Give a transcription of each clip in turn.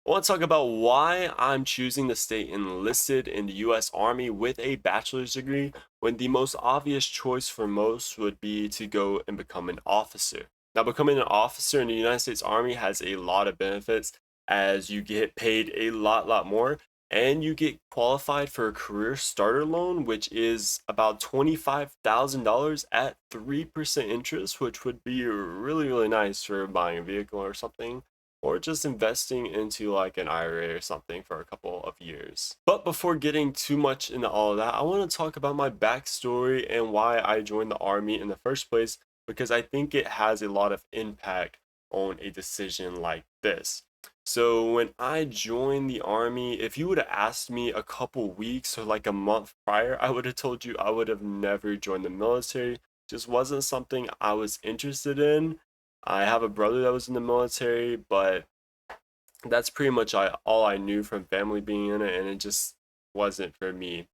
I want to talk about why I'm choosing to stay enlisted in the US Army with a bachelor's degree when the most obvious choice for most would be to go and become an officer. Now, becoming an officer in the United States Army has a lot of benefits as you get paid a lot more and you get qualified for a career starter loan, which is about $25,000 at 3% interest, which would be really nice for buying a vehicle or something or just investing into like an IRA or something for a couple of years. But before getting too much into all of that, I want to talk about my backstory and why I joined the Army in the first place, because I think it has a lot of impact on a decision like this. So when I joined the Army, if you would have asked me a couple weeks or like a month prior, I would have told you I would have never joined the military. Just wasn't something I was interested in. I have a brother that was in the military, but that's pretty much all I knew from family being in it, and it just wasn't for me.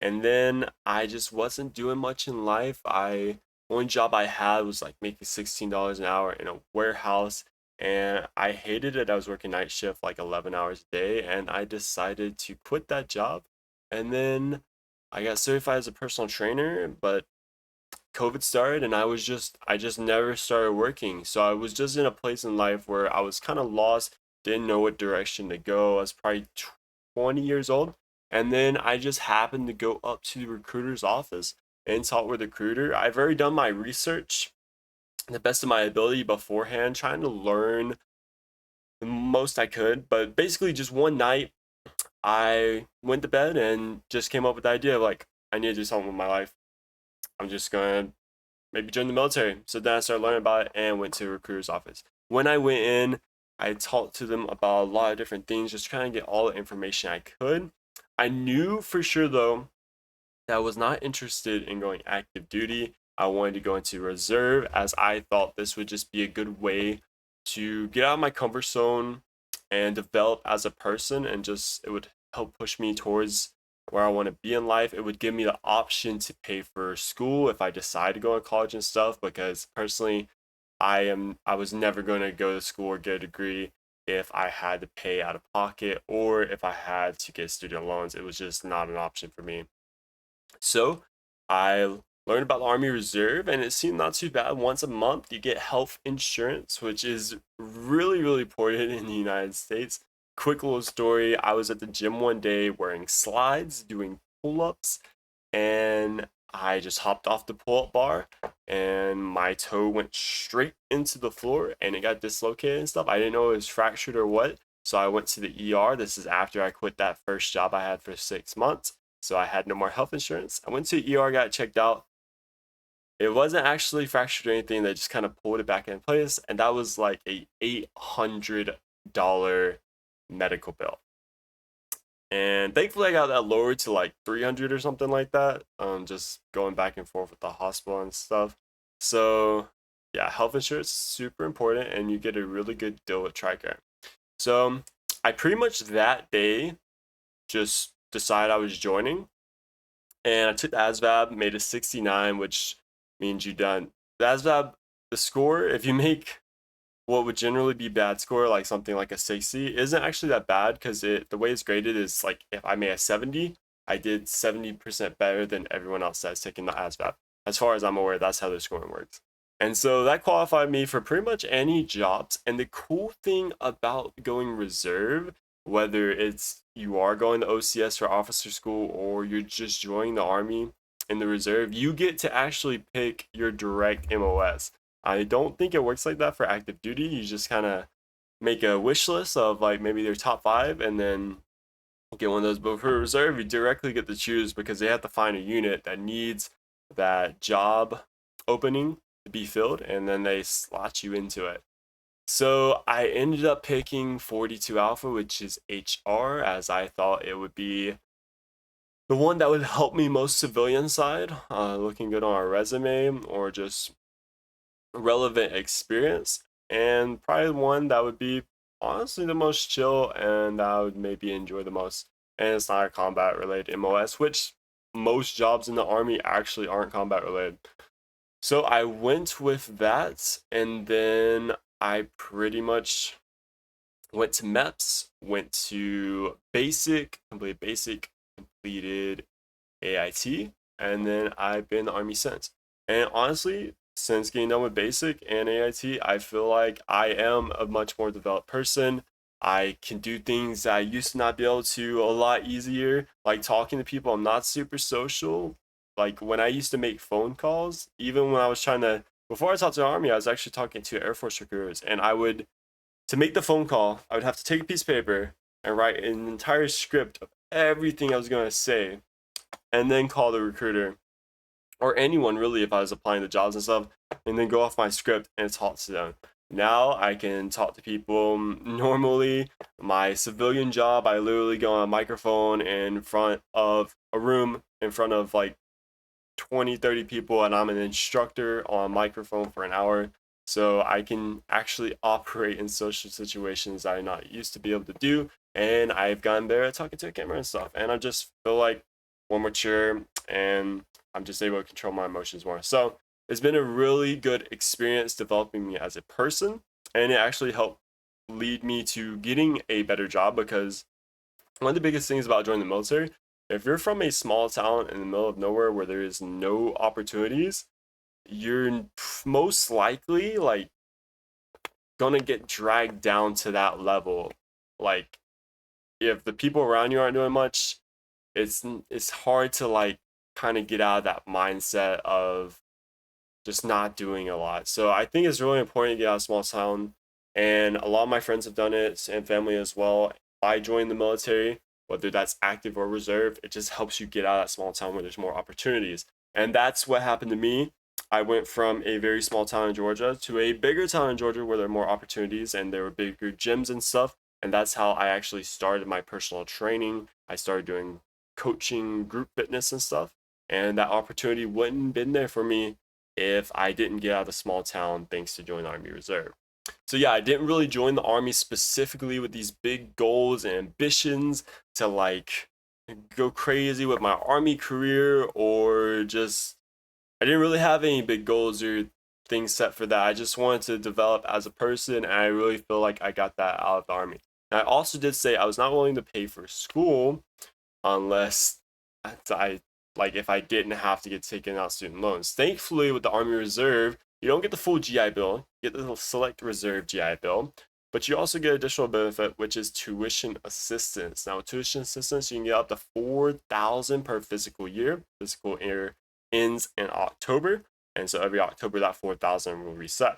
And then I just wasn't doing much in life. Only job I had was like making $16 an hour in a warehouse, and I hated it. I was working night shift like 11 hours a day, and I decided to quit that job. And then I got certified as a personal trainer, but COVID started and I just never started working. So I was just in a place in life where I was kind of lost, didn't know what direction to go. I was probably 20 years old. And then I just happened to go up to the recruiter's office and talk with the recruiter. I've already done my research the best of my ability beforehand, trying to learn the most I could. But basically, just one night, I went to bed and just came up with the idea of like, I need to do something with my life. I'm just gonna maybe join the military. So then I started learning about it and went to a recruiter's office. When I went in, I talked to them about a lot of different things, just trying to get all the information I could. I knew for sure though that I was not interested in going active duty. I wanted to go into reserve as I thought this would just be a good way to get out of my comfort zone and develop as a person, and just it would help push me towards where I want to be in life. It would give me the option to pay for school if I decide to go to college and stuff, because personally I was never going to go to school or get a degree if I had to pay out of pocket or if I had to get student loans. It was just not an option for me. So I learned about the Army Reserve, and it seemed not too bad. Once a month, you get health insurance, which is really important in the United States. Quick little story, I was at the gym one day wearing slides, doing pull ups, and I just hopped off the pull up bar and my toe went straight into the floor and it got dislocated and stuff. I didn't know it was fractured or what. So I went to the ER. This is after I quit that first job I had for 6 months. So I had no more health insurance. I went to the ER, got checked out. It wasn't actually fractured or anything. They just kind of pulled it back in place. And that was like a $800 medical bill. And thankfully, I got that lowered to like 300 or something like that. Just going back and forth with the hospital and stuff. So, yeah, health insurance is super important, and you get a really good deal with TRICARE. So, I pretty much that day just decided I was joining, and I took the ASVAB, made a 69, which means you done the ASVAB. The score, if you make what would generally be bad score, like something like a 60, isn't actually that bad, because the way it's graded is like if I made a 70, I did 70% better than everyone else that's taking the ASVAB. As far as I'm aware, that's how the scoring works. And so that qualified me for pretty much any jobs. And the cool thing about going reserve, whether it's you are going to OCS for officer school or you're just joining the Army in the reserve, you get to actually pick your direct MOS. I don't think it works like that for active duty. You just kind of make a wish list of like maybe their top five and then get one of those. But for reserve, you directly get to choose because they have to find a unit that needs that job opening to be filled, and then they slot you into it. So I ended up picking 42 Alpha, which is HR, as I thought it would be the one that would help me most civilian side, looking good on our resume or just relevant experience, and probably one that would be honestly the most chill and that I would maybe enjoy the most. And it's not a combat related MOS, which most jobs in the Army actually aren't combat related. So I went with that, and then I pretty much Went to MEPS, went to basic, completed basic, completed AIT, and then I've been in the Army since. And honestly, since getting done with basic and AIT, I feel like I am a much more developed person. I can do things that I used to not be able to a lot easier, like talking to people. I'm not super social. Like when I used to make phone calls, even when I was trying to, before I talked to the Army, I was actually talking to Air Force recruiters, and I would, to make the phone call, I would have to take a piece of paper and write an entire script of everything I was going to say, and then call the recruiter or anyone really if I was applying to jobs and stuff, and then go off my script and talk to them. Now I can talk to people normally. My civilian job, I literally go on a microphone in front of a room in front of like 20, 30 people, and I'm an instructor on a microphone for an hour. So I can actually operate in social situations that I not used to be able to do. And I've gotten better at talking to a camera and stuff. And I just feel like more mature, and I'm just able to control my emotions more. So it's been a really good experience developing me as a person. And it actually helped lead me to getting a better job, because one of the biggest things about joining the military, if you're from a small town in the middle of nowhere where there is no opportunities, you're most likely like gonna get dragged down to that level. Like if the people around you aren't doing much, it's hard to like kind of get out of that mindset of just not doing a lot. So I think it's really important to get out of small town, and a lot of my friends have done it and family as well. I joined the military, whether that's active or reserve, it just helps you get out of that small town where there's more opportunities. And that's what happened to me. I went from a very small town in Georgia to a bigger town in Georgia where there are more opportunities and there were bigger gyms and stuff. And that's how I actually started my personal training. I started doing coaching, group fitness and stuff. And that opportunity wouldn't have been there for me if I didn't get out of the small town thanks to join the Army Reserve. So yeah, I didn't really join the Army specifically with these big goals and ambitions to like go crazy with my Army career, or just I didn't really have any big goals or things set for that. I just wanted to develop as a person, and I really feel like I got that out of the Army. And I also did say I was not willing to pay for school unless I like if I didn't have to get taken out student loans. Thankfully, with the Army Reserve, you don't get the full GI Bill, you get the select reserve GI Bill, but you also get additional benefit, which is tuition assistance. Now, with tuition assistance, you can get up to 4,000 per physical year. Physical year ends in October, and so every October that 4,000 will reset.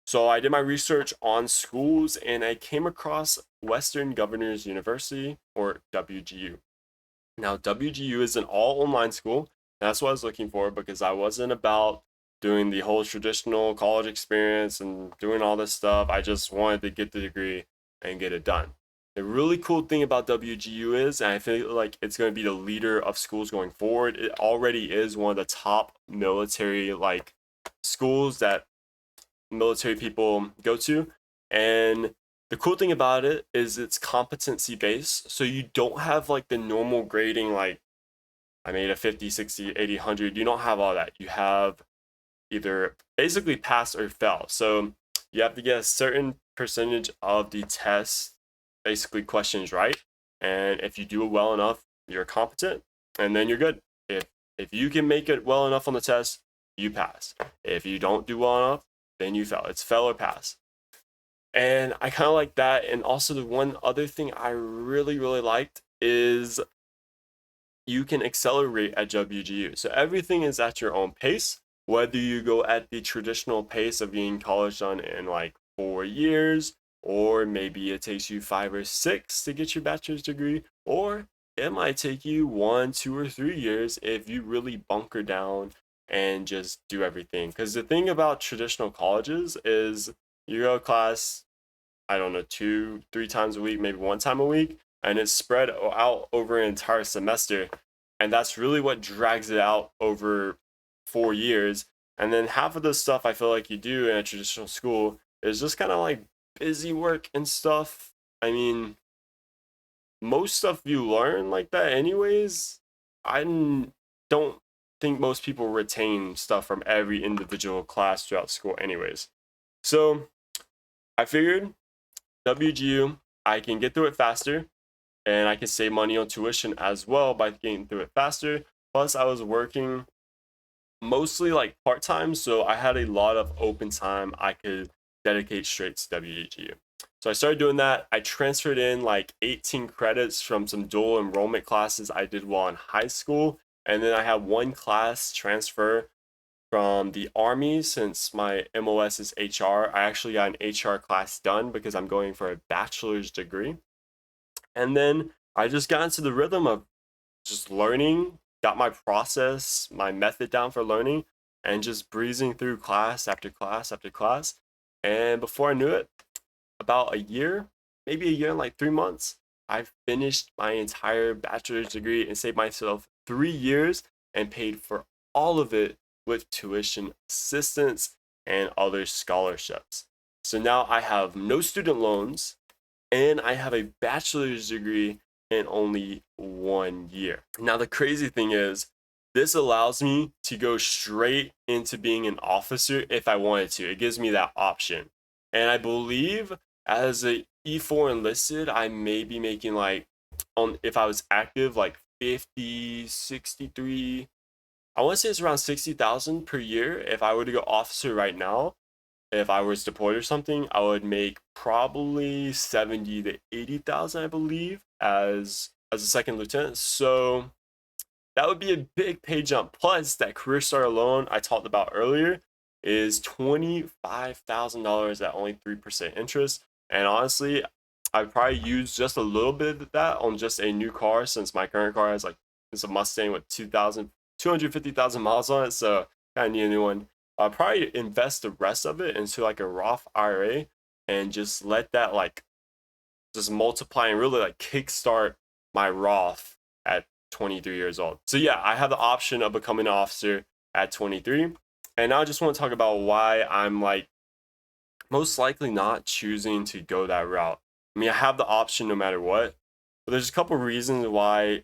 So I did my research on schools, and I came across Western Governors University, or WGU. Now, WGU is an all online school. That's what I was looking for, because I wasn't about doing the whole traditional college experience and doing all this stuff. I just wanted to get the degree and get it done. The really cool thing about WGU is, and I feel like it's going to be the leader of schools going forward, it already is one of the top military like schools that military people go to. And the cool thing about it is it's competency based. So you don't have like the normal grading, like I made a 50, 60, 80, 100. You don't have all that. You have either basically pass or fail. So you have to get a certain percentage of the test, basically questions right. And if you do it well enough, you're competent, and then you're good. If you can make it well enough on the test, you pass. If you don't do well enough, then you fail. It's fail or pass. And I kind of like that. And also, the one other thing I really, really liked is you can accelerate at WGU. So everything is at your own pace, whether you go at the traditional pace of getting college done in like 4 years, or maybe it takes you 5 or 6 to get your bachelor's degree, or it might take you 1, 2, or 3 years if you really bunker down and just do everything. Because the thing about traditional colleges is you go to class, I don't know, 2, 3 times a week, maybe 1 time a week, and it's spread out over an entire semester. And that's really what drags it out over 4 years. And then half of the stuff I feel like you do in a traditional school is just kind of like busy work and stuff. I mean, most stuff you learn like that, anyways. Don't think most people retain stuff from every individual class throughout school, anyways. So I figured WGU, I can get through it faster, and I can save money on tuition as well by getting through it faster. Plus, I was working mostly like part time, so I had a lot of open time I could dedicate straight to WGU. So I started doing that. I transferred in like 18 credits from some dual enrollment classes I did while in high school. And then I had one class transfer from the Army since my MOS is HR. I actually got an HR class done because I'm going for a bachelor's degree. And then I just got into the rhythm of just learning, got my process, my method down for learning, and just breezing through class after class after class. And before I knew it, about a year, maybe a year and like 3 months, I finished my entire bachelor's degree and saved myself 3 years and paid for all of it with tuition assistance and other scholarships. So now I have no student loans and I have a bachelor's degree in only 1 year. Now, the crazy thing is, this allows me to go straight into being an officer if I wanted to. It gives me that option. And I believe as a E4 enlisted, I may be making like, on if I was active, like 50, 63. I want to say it's around 60,000 per year. If I were to go officer right now, if I was deployed or something, I would make probably 70 to 80,000, I believe, as a second lieutenant. So that would be a big pay jump. Plus, that career start alone I talked about earlier is $25,000 at only 3% interest. And honestly, I'd probably use just a little bit of that on just a new car since my current car has like it's a Mustang with 250,000 miles on it. So kind of need a new one. I'll probably invest the rest of it into like a Roth IRA and just let that like just multiply and really like kickstart my Roth at 23 years old. So yeah, I have the option of becoming an officer at 23. And now I just want to talk about why I'm like most likely not choosing to go that route. I mean, I have the option no matter what, but there's a couple reasons why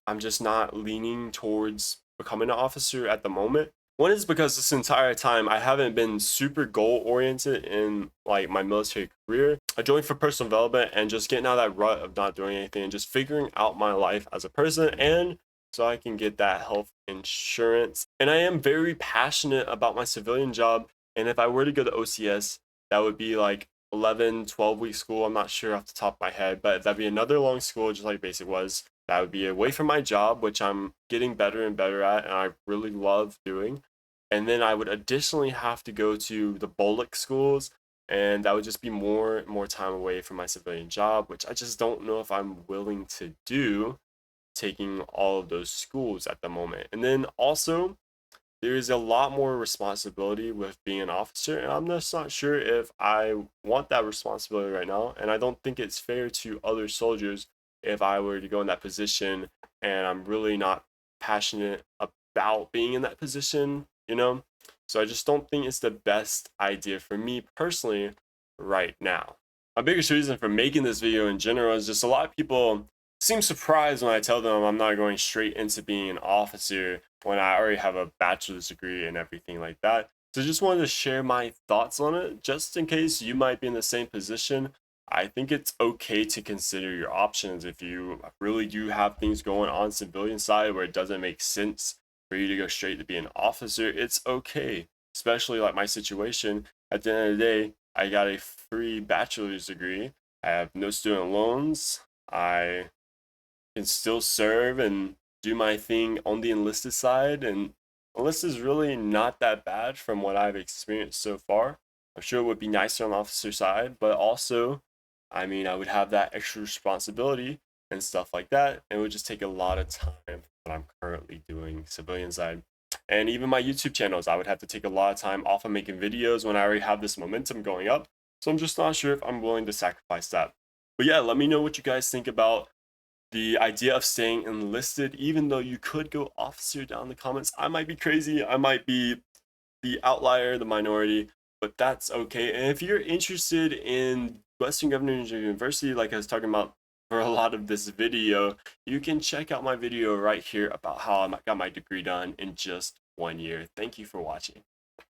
I'm just not leaning towards becoming an officer at the moment. One is because this entire time I haven't been super goal oriented in like my military career. I joined for personal development and just getting out of that rut of not doing anything and just figuring out my life as a person and so I can get that health insurance. And I am very passionate about my civilian job. And if I were to go to OCS, that would be like 11, 12-week school. I'm not sure off the top of my head, but that'd be another long school just like basic was. That would be away from my job, which I'm getting better and better at, and I really love doing. And then I would additionally have to go to the Bullock schools, and that would just be more time away from my civilian job, which I just don't know if I'm willing to do, taking all of those schools at the moment. And then also, there is a lot more responsibility with being an officer, and I'm just not sure if I want that responsibility right now. And I don't think it's fair to other soldiers if I were to go in that position and I'm really not passionate about being in that position, you know? So I just don't think it's the best idea for me personally right now. My biggest reason for making this video in general is just a lot of people seem surprised when I tell them I'm not going straight into being an officer when I already have a bachelor's degree and everything like that. So just wanted to share my thoughts on it, just in case you might be in the same position. I think it's okay to consider your options if you really do have things going on civilian side where it doesn't make sense for you to go straight to be an officer. It's okay, especially like my situation. At the end of the day, I got a free bachelor's degree. I have no student loans. I can still serve and do my thing on the enlisted side. And enlisted is really not that bad from what I've experienced so far. I'm sure it would be nicer on the officer side, but also, I mean, I would have that extra responsibility and stuff like that. And it would just take a lot of time from what I'm currently doing civilian side. And even my YouTube channels, I would have to take a lot of time off of making videos when I already have this momentum going up. So I'm just not sure if I'm willing to sacrifice that. But yeah, let me know what you guys think about the idea of staying enlisted, even though you could go officer down in the comments. I might be crazy. I might be the outlier, the minority, but that's okay. And if you're interested in Western Governors University, like I was talking about for a lot of this video, you can check out my video right here about how I got my degree done in just 1 year. Thank you for watching.